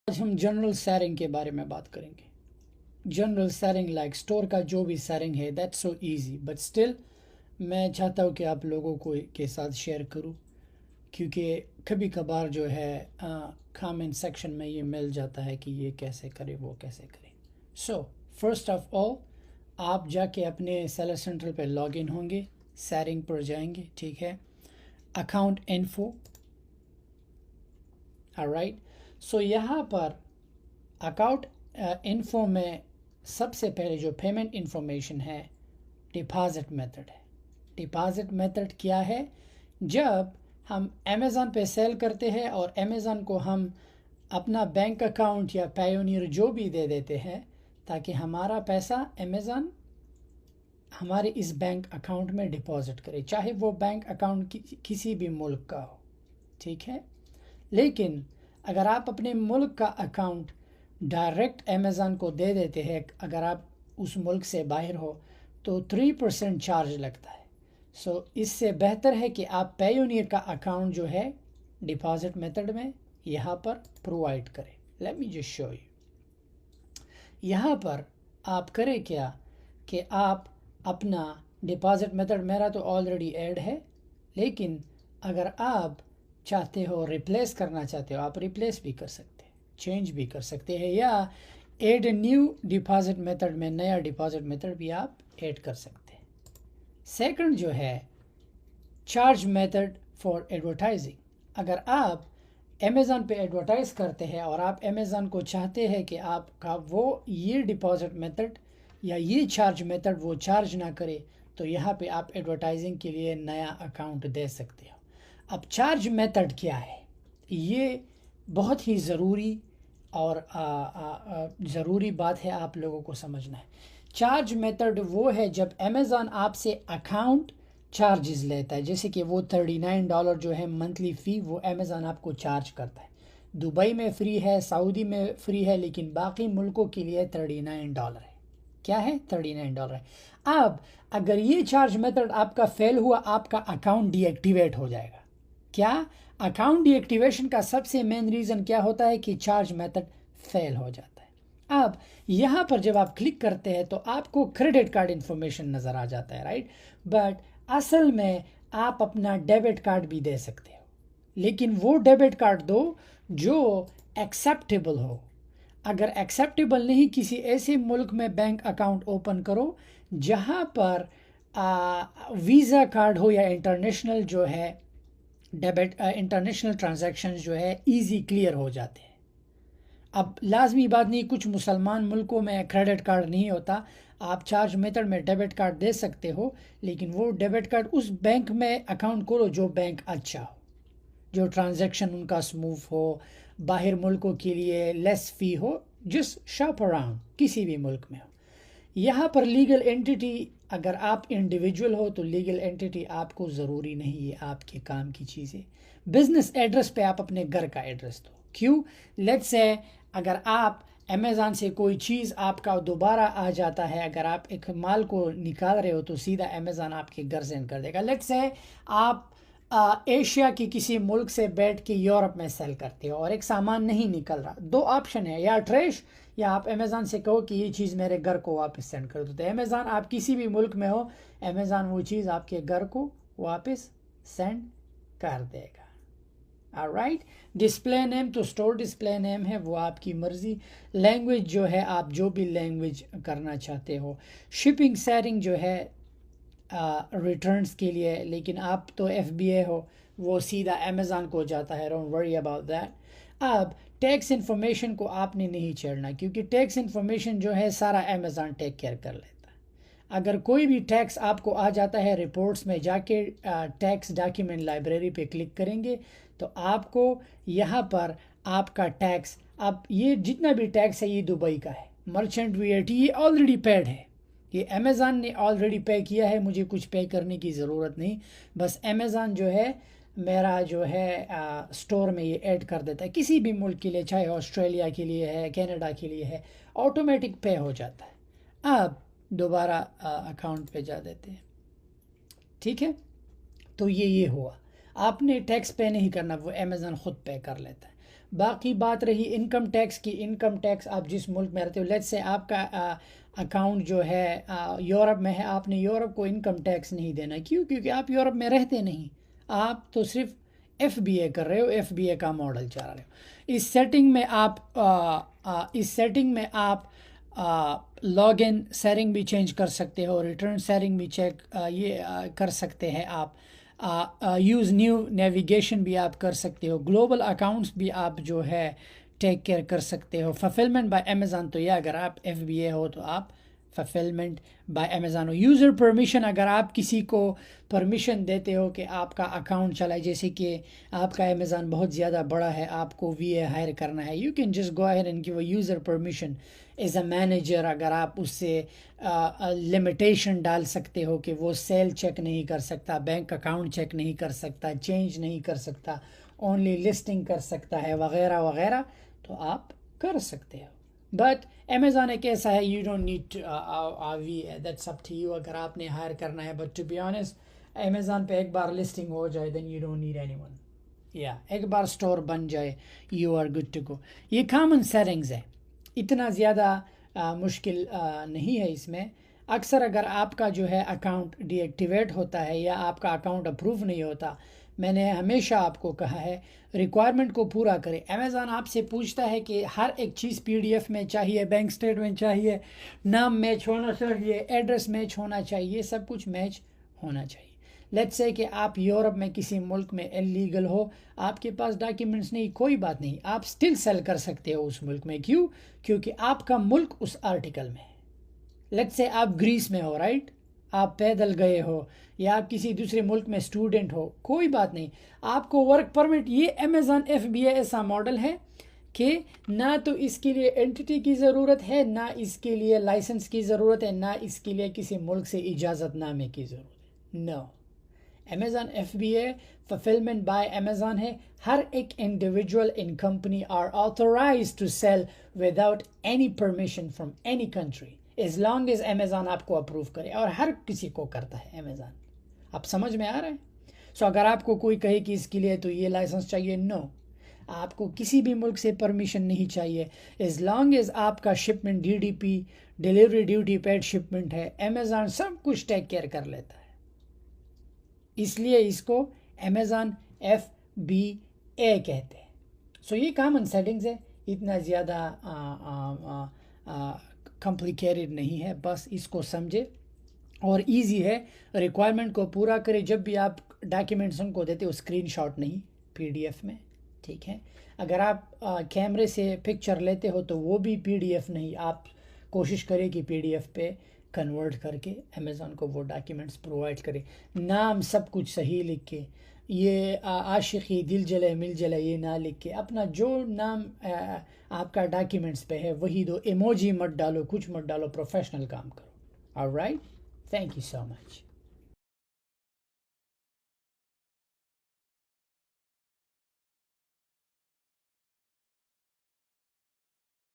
آج ہم general sharing کے بارے میں بات کریں گے. جنرل سیرنگ لائک اسٹور کا جو بھی سیرنگ ہے that's so easy but still میں چاہتا ہوں کہ آپ لوگوں کو کے ساتھ شیئر کروں کیونکہ کبھی کبھار جو ہے کامنٹ سیکشن میں یہ مل جاتا ہے کہ یہ کیسے کرے وہ کیسے کرے. سو فرسٹ آف آل آپ جا کے اپنے سیلر سینٹرل پہ لاگ ان ہوں گے, سیرنگ پر جائیں گے, ٹھیک ہے, اکاؤنٹ انفو. آلرائٹ, سو یہاں پر اکاؤنٹ انفو میں سب سے پہلے جو پیمنٹ انفارمیشن ہے ڈپازٹ میتھڈ ہے. ڈپازٹ میتھڈ کیا ہے؟ جب ہم امیزون پہ سیل کرتے ہیں اور امیزون کو ہم اپنا بینک اکاؤنٹ یا پیونیر جو بھی دے دیتے ہیں تاکہ ہمارا پیسہ امیزون ہمارے اس بینک اکاؤنٹ میں ڈپازٹ کرے, چاہے وہ بینک اکاؤنٹ کسی بھی ملک کا ہو, ٹھیک ہے. لیکن اگر آپ اپنے ملک کا اکاؤنٹ ڈائریکٹ امیزون کو دے دیتے ہیں, اگر آپ اس ملک سے باہر ہو تو 3% چارج لگتا ہے. سو اس سے بہتر ہے کہ آپ پیونیر کا اکاؤنٹ جو ہے ڈپازٹ میتھڈ میں یہاں پر پرووائڈ کریں. Let me just show you. یہاں پر آپ کریں کیا کہ آپ اپنا ڈپازٹ میتھڈ, میرا تو آلریڈی ایڈ ہے, لیکن اگر آپ چاہتے ہو ریپلیس کرنا چاہتے ہو آپ ریپلیس بھی کر سکتے ہیں, چینج بھی کر سکتے ہیں, یا ایڈ نیو ڈپازٹ میتھڈ میں نیا ڈپازٹ میتھڈ بھی آپ ایڈ کر سکتے ہیں. سیکنڈ جو ہے چارج میتھڈ فار ایڈورٹائزنگ. اگر آپ امیزون پہ ایڈورٹائز کرتے ہیں اور آپ امیزون کو چاہتے ہیں کہ آپ کا وہ یہ ڈپازٹ میتھڈ یا یہ چارج میتھڈ وہ چارج نہ کرے, تو یہاں پہ آپ ایڈورٹائزنگ کے لیے نیا اکاؤنٹ دے سکتے ہو. اب چارج میتھڈ کیا ہے؟ یہ بہت ہی ضروری اور ضروری بات ہے, آپ لوگوں کو سمجھنا ہے. چارج میتھڈ وہ ہے جب امیزون آپ سے اکاؤنٹ چارجز لیتا ہے, جیسے کہ وہ $39 جو ہے منتھلی فی وہ امیزون آپ کو چارج کرتا ہے. دبئی میں فری ہے, سعودی میں فری ہے, لیکن باقی ملکوں کے لیے $39 ہے. کیا ہے؟ $39 ہے. اب اگر یہ چارج میتھڈ آپ کا فیل ہوا, آپ کا اکاؤنٹ ڈی ایکٹیویٹ ہو جائے گا. کیا اکاؤنٹ ڈی ایکٹیویشن کا سب سے مین ریزن کیا ہوتا ہے کہ چارج میتھڈ فیل ہو جاتا ہے. اب یہاں پر جب آپ کلک کرتے ہیں تو آپ کو کریڈٹ کارڈ انفارمیشن نظر آ جاتا ہے, رائٹ, بٹ اصل میں آپ اپنا ڈیبٹ کارڈ بھی دے سکتے ہو, لیکن وہ ڈیبٹ کارڈ دو جو ایکسیپٹیبل ہو. اگر ایکسیپٹیبل نہیں, کسی ایسے ملک میں بینک اکاؤنٹ اوپن کرو جہاں پر ویزا کارڈ ہو یا انٹرنیشنل جو ہے ڈیبٹ انٹرنیشنل ٹرانزیکشنز جو ہے ایزی کلیئر ہو جاتے ہیں. اب لازمی بات نہیں, کچھ مسلمان ملکوں میں کریڈٹ کارڈ نہیں ہوتا, آپ چارج میتھڈ میں ڈیبٹ کارڈ دے سکتے ہو, لیکن وہ ڈیبٹ کارڈ اس بینک میں اکاؤنٹ کھولو جو بینک اچھا ہو, جو ٹرانزیکشن ان کا سموتھ ہو, باہر ملکوں کے لیے لیس فی ہو, جس شاپ اراؤنڈ کسی بھی ملک میں ہو. یہاں پر لیگل اینٹی, اگر آپ انڈیویجول ہو تو لیگل اینٹی آپ کو ضروری نہیں, یہ آپ کے کام کی چیزیں. بزنس ایڈریس پہ آپ اپنے گھر کا ایڈریس دو. کیوں؟ لیٹس سے اگر آپ امیزون سے کوئی چیز آپ کا دوبارہ آ جاتا ہے, اگر آپ ایک مال کو نکال رہے ہو تو سیدھا امیزون آپ کے گھر سینڈ کر دے گا. لیٹس سے آپ ایشیا کی کسی ملک سے بیٹھ کے یورپ میں سیل کرتے ہو اور ایک سامان نہیں نکل رہا, دو آپشن ہے, یا ٹریش یا آپ امیزون سے کہو کہ یہ چیز میرے گھر کو واپس سینڈ کر دو. تو امیزون, آپ کسی بھی ملک میں ہو, امیزون وہ چیز آپ کے گھر کو واپس سینڈ کر دے گا. آلرائٹ, ڈسپلے نیم تو اسٹور ڈسپلے نیم ہے, وہ آپ کی مرضی. لینگویج جو ہے آپ جو بھی لینگویج کرنا چاہتے ہو. شپنگ سیرنگ جو ہے ریٹرنز کے لیے, لیکن آپ تو ایف بی اے ہو, وہ سیدھا امیزون کو جاتا ہے, ڈونٹ وری اباؤٹ دیٹ. اب ٹیکس انفارمیشن کو آپ نے نہیں چھیڑنا, کیونکہ ٹیکس انفارمیشن جو ہے سارا امیزون ٹیک کیئر کر لیتا ہے. اگر کوئی بھی ٹیکس آپ کو آ جاتا ہے, رپورٹس میں جا کے ٹیکس ڈاکیومنٹ لائبریری پہ کلک کریں گے تو آپ کو یہاں پر آپ کا ٹیکس, اب یہ جتنا بھی ٹیکس ہے یہ دبئی کا ہے, مرچنٹ وی ٹی یہ آلریڈی پیڈ ہے, یہ امیزون نے آلریڈی پے کیا ہے, مجھے کچھ پے کرنے کی ضرورت نہیں. بس امیزون جو ہے میرا جو ہے اسٹور میں یہ ایڈ کر دیتا ہے, کسی بھی ملک کے لیے, چاہے آسٹریلیا کے لیے ہے, کینیڈا کے لیے ہے, آٹومیٹک پے ہو جاتا ہے. اب دوبارہ اکاؤنٹ پہ جا دیتے ہیں, ٹھیک ہے. تو یہ ہوا, آپ نے ٹیکس پے نہیں کرنا, وہ امیزون خود پے کر لیتا ہے. باقی بات رہی انکم ٹیکس کی. انکم ٹیکس آپ جس ملک میں رہتے ہو، لیٹس سے آپ کا اکاؤنٹ جو ہے یورپ میں ہے، آپ نے یورپ کو انکم ٹیکس نہیں دینا. کیوں؟ کیونکہ آپ یورپ میں رہتے نہیں، آپ تو صرف ایف بی اے کر رہے ہو، ایف بی اے کا ماڈل چلا رہے ہو. اس سیٹنگ میں آپ لاگ ان سیٹنگ بھی چینج کر سکتے ہو، ریٹرن سیٹنگ بھی کر سکتے ہیں آپ. یوز نیو نیویگیشن بھی آپ کر سکتے ہو. گلوبل اکاؤنٹس بھی آپ جو ہے ٹیک کیئر کر سکتے ہو. فلفلمنٹ بائی امیزون، تو یہ اگر آپ ایف بی اے ہو تو آپ fulfilment by Amazon who. User permission, اگر آپ کسی کو پرمیشن دیتے ہو کہ آپ کا اکاؤنٹ چلائے، جیسے کہ آپ کا امیزون بہت زیادہ بڑا ہے، آپ کو وی اے ہائر کرنا ہے، you can just go ahead and give a user permission as a manager. اگر آپ اس سے لمیٹیشن ڈال سکتے ہو کہ وہ سیل چیک نہیں کر سکتا، بینک اکاؤنٹ چیک نہیں کر سکتا، چینج نہیں کر سکتا، اونلی لسٹنگ کر سکتا ہے، وغیرہ وغیرہ، تو آپ کر سکتے ہو. بٹ امیزون ایک ایسا ہے، یو ڈونٹ نیڈ وی اے، دیٹس اپ ٹو یو اگر آپ نے ہائر کرنا ہے. But to be honest, Amazon پہ ایک بار لسٹنگ ہو جائے then you don't need anyone. ایک بار اسٹور بن جائے، you are good to go. یہ کامن سیٹنگز ہے، اتنا زیادہ مشکل نہیں ہے اس میں. اکثر اگر آپ کا جو ہے اکاؤنٹ ڈی ایکٹیویٹ ہوتا ہے یا آپ کا اکاؤنٹ اپروو نہیں ہوتا، میں نے ہمیشہ آپ کو کہا ہے ریکوائرمنٹ کو پورا کرے. امیزون آپ سے پوچھتا ہے کہ ہر ایک چیز پی ڈی ایف میں چاہیے، بینک اسٹیٹمنٹ چاہیے، نام میچ ہونا چاہیے، ایڈریس میچ ہونا چاہیے، سب کچھ میچ ہونا چاہیے. لیٹس سے کہ آپ یورپ میں کسی ملک میں انلیگل ہو، آپ کے پاس ڈاکیومنٹس نہیں، کوئی بات نہیں، آپ سٹل سیل کر سکتے ہو اس ملک میں. کیوں؟ کیونکہ آپ کا ملک اس آرٹیکل میں ہے. لیٹس سے آپ گریس میں ہو، رائٹ، آپ پیدل گئے ہو، یا آپ کسی دوسرے ملک میں اسٹوڈنٹ ہو، کوئی بات نہیں، آپ کو ورک پرمٹ. یہ امیزون ایف بی اے ایسا ماڈل ہے کہ نہ تو اس کے لیے اینٹی کی ضرورت ہے، نہ اس کے لیے لائسنس کی ضرورت ہے، نہ اس کے لیے کسی ملک سے اجازت نامے کی ضرورت ہے. No, Amazon F B A fulfillment by Amazon ہے. ہر ایک individual in company are authorize to sell without any permission from any country, as long as Amazon آپ کو اپروو کرے، اور ہر کسی کو کرتا ہے امیزون. آپ سمجھ میں آ رہا ہے؟ سو اگر آپ کو کوئی کہے کہ اس کے لیے تو یہ لائسنس چاہیے، نو، آپ کو کسی بھی ملک سے پرمیشن نہیں چاہیے. ایز لانگ ایز آپ کا shipment D D P, delivery duty paid shipment ہے، امیزون سب کچھ ٹیک کیئر کر لیتا ہے. اس لیے اس کو امیزون ایف بی اے کہتے ہیں. سو یہ کامن سیٹنگز ہے، اتنا زیادہ کمپلیکیٹڈ نہیں ہے، بس اس کو سمجھے اور ایزی ہے. ریکوائرمنٹ کو پورا کرے. جب بھی آپ ڈاکیومنٹس ان کو دیتے ہو، اسکرین شاٹ نہیں، پی ڈی ایف میں، ٹھیک ہے. اگر آپ کیمرے سے پکچر لیتے ہو تو وہ بھی پی ڈی ایف نہیں، آپ کوشش کرے کہ پی ڈی ایف پہ کنورٹ کر کے امیزون کو وہ ڈاکیومنٹس پرووائڈ کرے. نام سب کچھ صحیح لکھ کے، یہ عاشقی دل جلے مل جلے یہ نہ لکھ کے، اپنا جو نام آپ کا ڈاکیومنٹس پہ ہے وہی دو. ایموجی مت ڈالو، کچھ مت ڈالو، پروفیشنل کام کرو. All right, thank you so much.